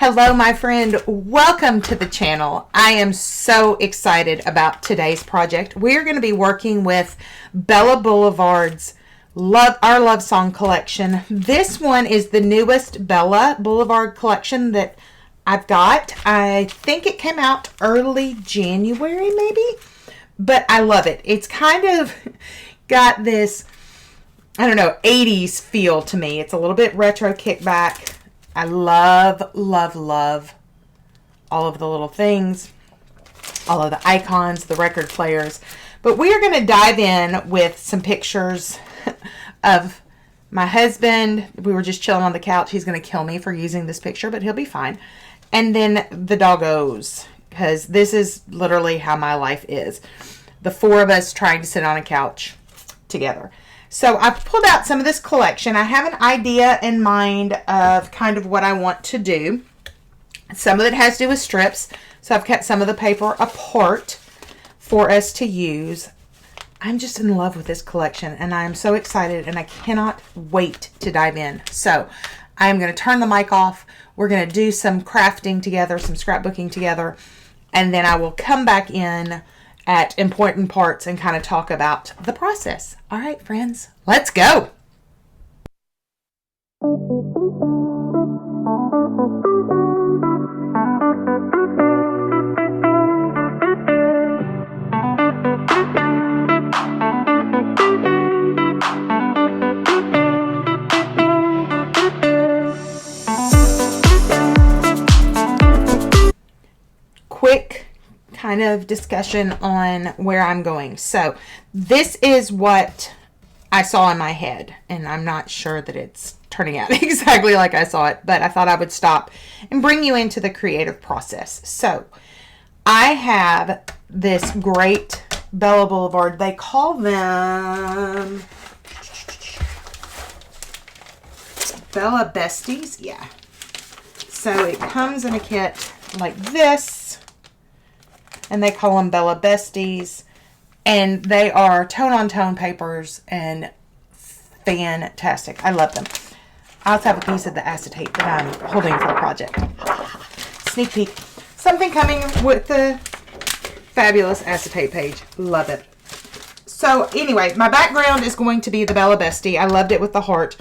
Hello, my friend. Welcome to the channel. I am so excited about today's project. We're going to be working with Bella Blvd's Our Love Song collection. This one is the newest Bella Blvd collection that I've got. I think it came out early January, maybe, but I love it. It's kind of got this, I don't know, 80s feel to me. It's a little bit retro kickback. I love, love, love all of the little things, all of the icons, the record players. But we are going to dive in with some pictures of my husband. We were just chilling on the couch. He's going to kill me for using this picture, but he'll be fine. And then the doggos, because this is literally how my life is. The four of us trying to sit on a couch together. So I've pulled out some of this collection. I have an idea in mind of kind of what I want to do. Some of it has to do with strips. So I've cut some of the paper apart for us to use. I'm just in love with this collection and I'm so excited and I cannot wait to dive in. So I'm going to turn the mic off. We're going to do some crafting together, some scrapbooking together, and then I will come back in at important parts and kind of talk about the process. All right, friends, let's go. Quick kind of discussion on where I'm going. So this is what I saw in my head, and I'm not sure that it's turning out exactly like I saw it, but I thought I would stop and bring you into the creative process. So I have this great Bella Blvd. They call them Bella Besties. Yeah. So it comes in a kit like this. And they call them Bella Besties. And they are tone-on-tone papers and fantastic. I love them. I also have a piece of the acetate that I'm holding for a project. Sneak peek. Something coming with the fabulous acetate page. Love it. So anyway, my background is going to be the Bella Bestie. I loved it with the heart.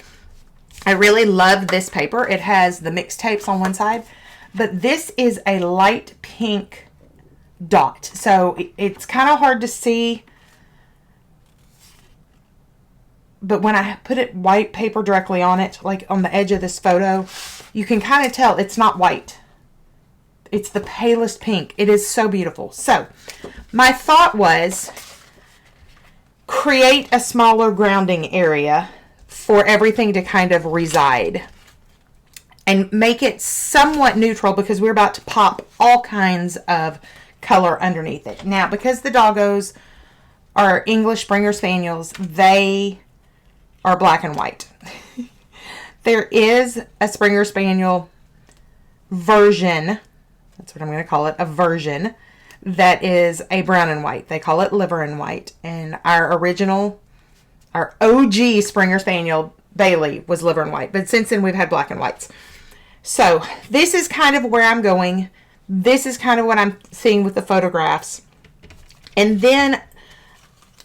I really love this paper. It has the mixtapes on one side. But this is a light pink dot, so it's kind of hard to see, but when I put it white paper directly on it, like on the edge of this photo, you can kind of tell it's not white. It's the palest pink. It is so beautiful. So my thought was create a smaller grounding area for everything to kind of reside and make it somewhat neutral, because we're about to pop all kinds of color underneath it. Now, because the doggos are English Springer Spaniels, they are black and white. There is a Springer Spaniel version, that's what I'm going to call it, a version that is a brown and white. They call it liver and white. And our original, our OG Springer Spaniel, Bailey, was liver and white. But since then, we've had black and whites. So this is kind of where I'm going. This is kind of what I'm seeing with the photographs. And then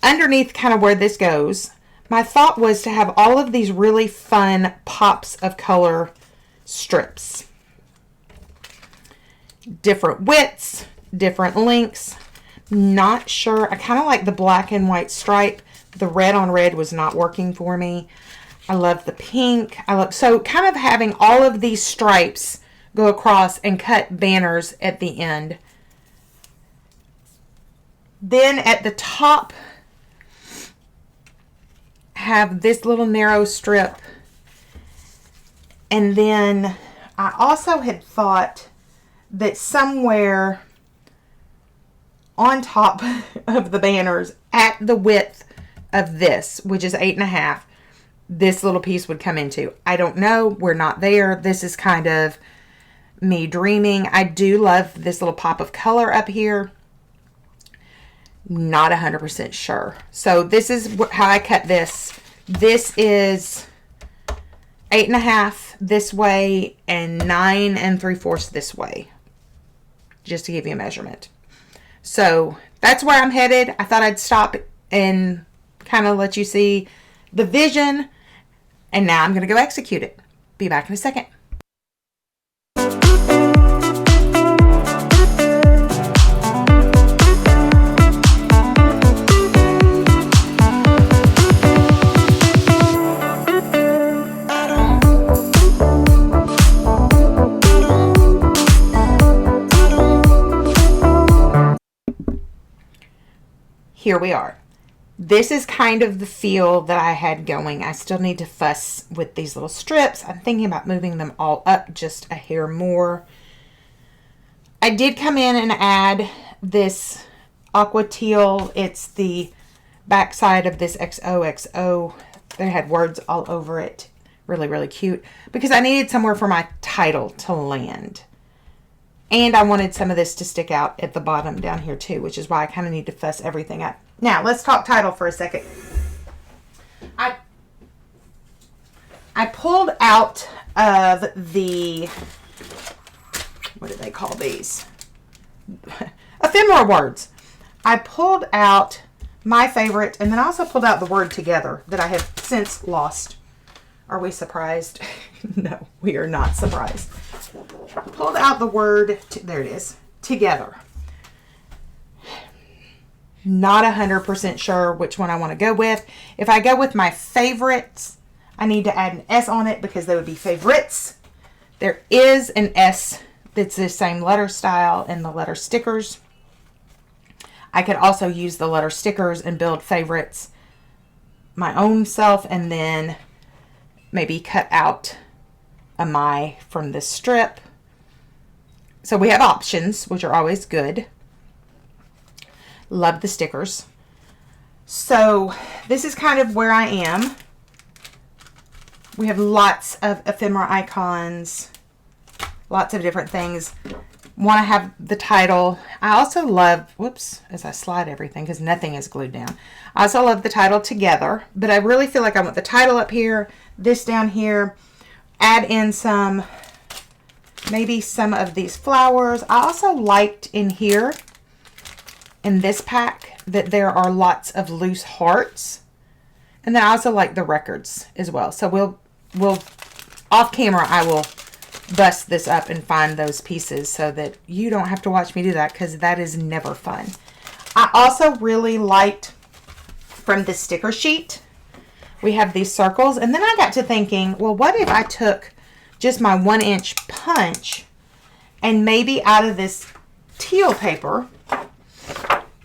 underneath kind of where this goes, my thought was to have all of these really fun pops of color strips. Different widths, different lengths. Not sure. I kind of like the black and white stripe. The red on red was not working for me. I love the pink. So kind of having all of these stripes go across and cut banners at the end. Then at the top, have this little narrow strip. And then I also had thought that somewhere on top of the banners, at the width of this, which is 8.5, this little piece would come into. I don't know. We're not there. This is kind of me dreaming. I do love this little pop of color up here. Not 100% sure. So this is how I cut this. This is 8.5. this way and 9 3/4 this way, just to give you a measurement. So that's where I'm headed. I thought I'd stop and kind of let you see the vision, and now I'm going to go execute it. Be back in a second. Here we are. This is kind of the feel that I had going. I still need to fuss with these little strips. I'm thinking about moving them all up just a hair more. I did come in and add this aqua teal. It's the backside of this XOXO. They had words all over it. Really, really cute. Because I needed somewhere for my title to land. And I wanted some of this to stick out at the bottom down here too, which is why I kind of need to fuss everything up. Now, let's talk title for a second. I pulled out of the, what do they call these? Ephemera words. I pulled out my favorite, and then I also pulled out the word together that I have since lost. Are we surprised? No, we are not surprised. Pulled out the word, there it is, together. Not 100% sure which one I want to go with. If I go with my favorites, I need to add an S on it because they would be favorites. There is an S that's the same letter style in the letter stickers. I could also use the letter stickers and build favorites my own self, and then maybe cut out a my from this strip. So we have options, which are always good. Love the stickers. So this is kind of where I am. We have lots of ephemera icons, lots of different things. Want to have the title. I also love, whoops, as I slide everything because nothing is glued down. I also love the title together, but I really feel like I want the title up here, this down here, add in some, maybe some of these flowers. I also liked in here, in this pack, that there are lots of loose hearts. And then I also like the records as well. So we'll off camera, I will bust this up and find those pieces so that you don't have to watch me do that, because that is never fun. I also really liked from the sticker sheet, we have these circles. And then I got to thinking, well, what if I took just my 1-inch punch and maybe out of this teal paper,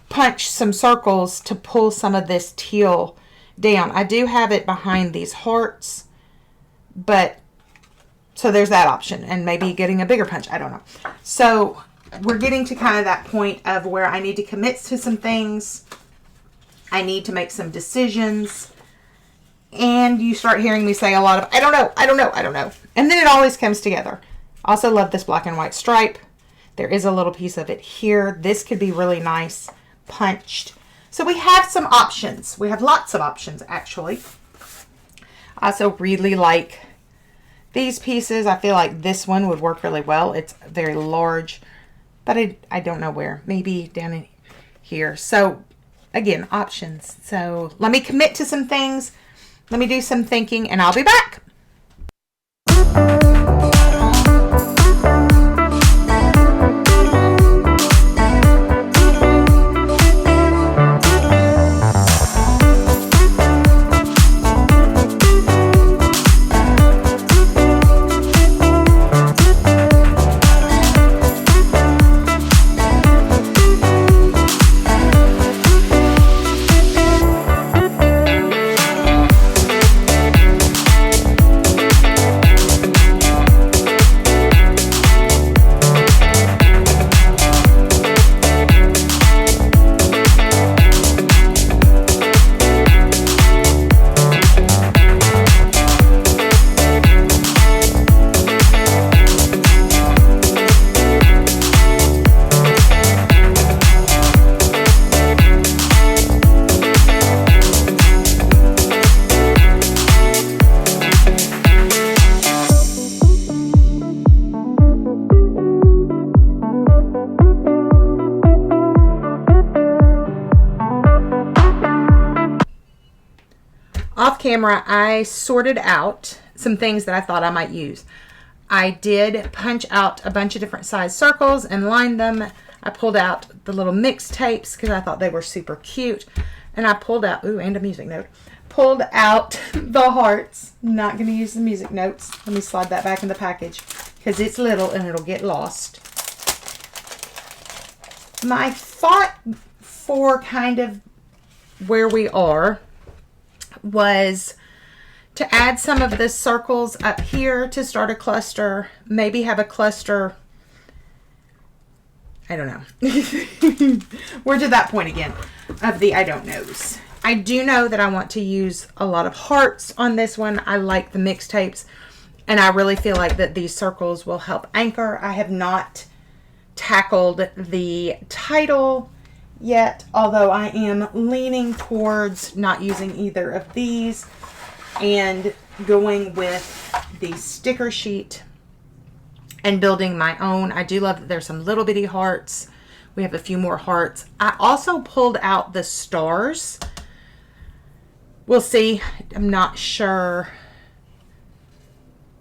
punch some circles to pull some of this teal down. I do have it behind these hearts, but so there's that option, and maybe getting a bigger punch. I don't know. So we're getting to kind of that point of where I need to commit to some things. I need to make some decisions. And you start hearing me say a lot of, I don't know, I don't know, I don't know. And then it always comes together. Also love this black and white stripe. There is a little piece of it here. This could be really nice punched. So we have some options. We have lots of options, actually. I also really like these pieces. I feel like this one would work really well. It's very large, but I don't know where. Maybe down in here. So again, options. So let me commit to some things. Let me do some thinking, and I'll be back. camera, I sorted out some things that I thought I might use. I did punch out a bunch of different size circles and line them. I pulled out the little mixtapes because I thought they were super cute. And I pulled out, ooh, and a music note. Pulled out the hearts. Not going to use the music notes. Let me slide that back in the package because it's little and it'll get lost. My thought for kind of where we are was to add some of the circles up here to start a cluster. Maybe have a cluster. I don't know. We're to that point again of the I don't knows. I do know that I want to use a lot of hearts on this one. I like the mixtapes, and I really feel like that these circles will help anchor. I have not tackled the title yet, although I am leaning towards not using either of these and going with the sticker sheet and building my own. I do love that there's some little bitty hearts. We have a few more hearts. I also pulled out the stars. We'll see. I'm not sure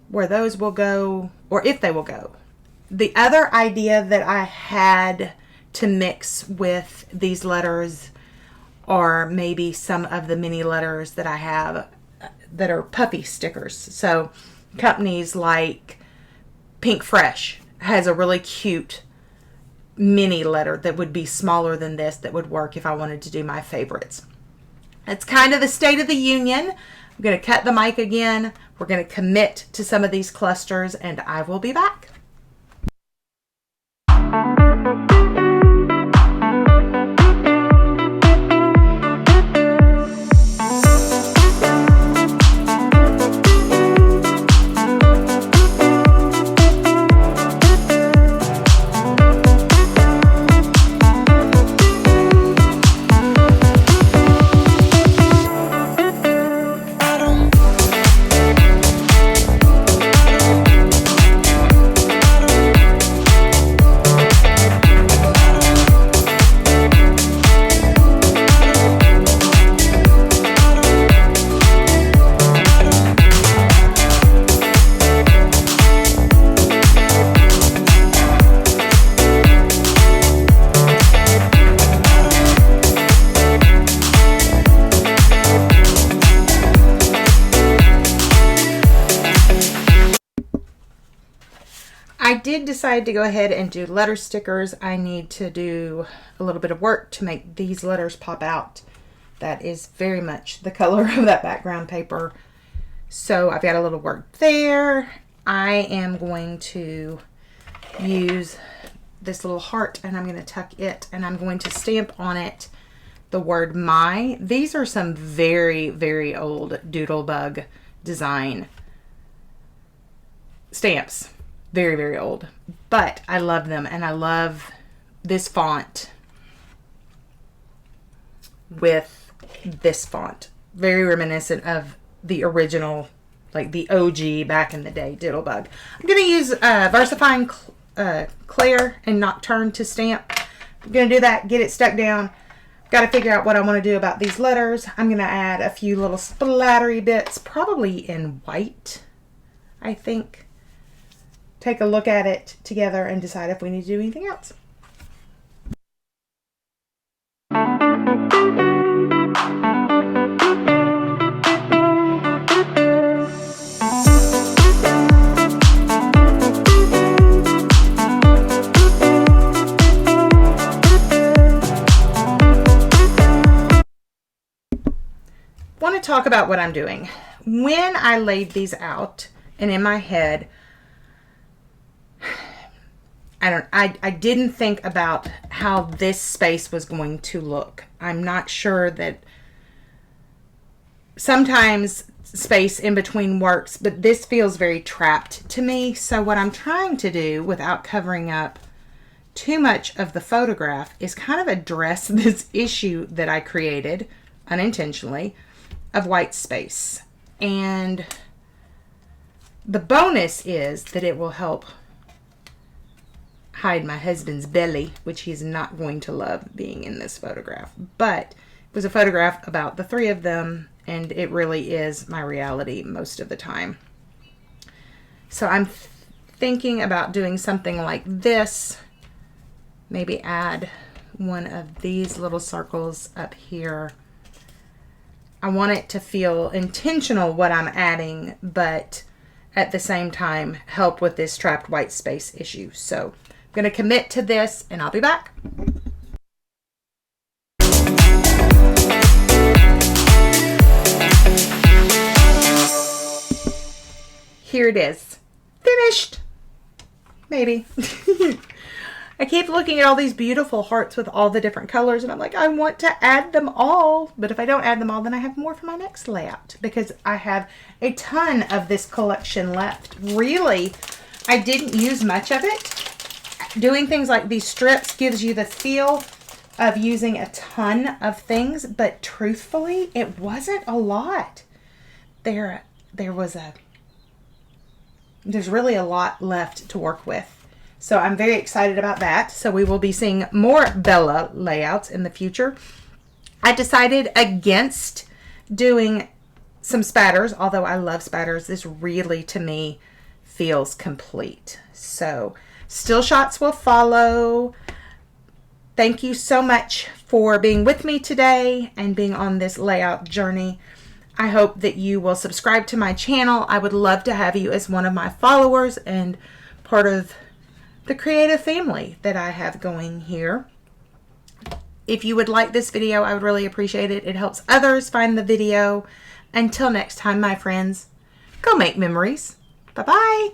where those will go or if they will go. The other idea that I had to mix with these letters are maybe some of the mini letters that I have that are puffy stickers. So companies like Pink Fresh has a really cute mini letter that would be smaller than this that would work if I wanted to do my favorites. It's kind of the state of the union. I'm going to cut the mic again. We're going to commit to some of these clusters and I will be back. I did decide to go ahead and do letter stickers. I need to do a little bit of work to make these letters pop out. That is very much the color of that background paper. So I've got a little work there. I am going to use this little heart and I'm going to tuck it and I'm going to stamp on it the word my. These are some very, very old Doodlebug design stamps. Very, very old, but I love them and I love this font with this font. Very reminiscent of the original, like the OG back in the day Doodlebug. I'm going to use VersaFine Claire and Nocturne to stamp. I'm going to do that, get it stuck down. Got to figure out what I want to do about these letters. I'm going to add a few little splattery bits, probably in white, I think. Take a look at it together and decide if we need to do anything else. Want to talk about what I'm doing. When I laid these out and in my head, I didn't think about how this space was going to look. I'm not sure that sometimes space in between works, but this feels very trapped to me. So what I'm trying to do without covering up too much of the photograph is kind of address this issue that I created unintentionally of white space. And the bonus is that it will help hide my husband's belly, which he's not going to love being in this photograph. But it was a photograph about the three of them and it really is my reality most of the time. So I'm thinking about doing something like this. Maybe add one of these little circles up here. I want it to feel intentional what I'm adding, but at the same time help with this trapped white space issue. So I'm going to commit to this and I'll be back. Here it is. Finished. Maybe. I keep looking at all these beautiful hearts with all the different colors, and I'm like, I want to add them all. But if I don't add them all, then I have more for my next layout, because I have a ton of this collection left. Really, I didn't use much of it. Doing things like these strips gives you the feel of using a ton of things, but truthfully, it wasn't a lot. There's really a lot left to work with. So I'm very excited about that. So we will be seeing more Bella layouts in the future. I decided against doing some spatters, although I love spatters. This really, to me, feels complete. So still shots will follow. Thank you so much for being with me today and being on this layout journey. I hope that you will subscribe to my channel. I would love to have you as one of my followers and part of the creative family that I have going here. If you would like this video, I would really appreciate it. It helps others find the video. Until next time, my friends, go make memories. Bye-bye.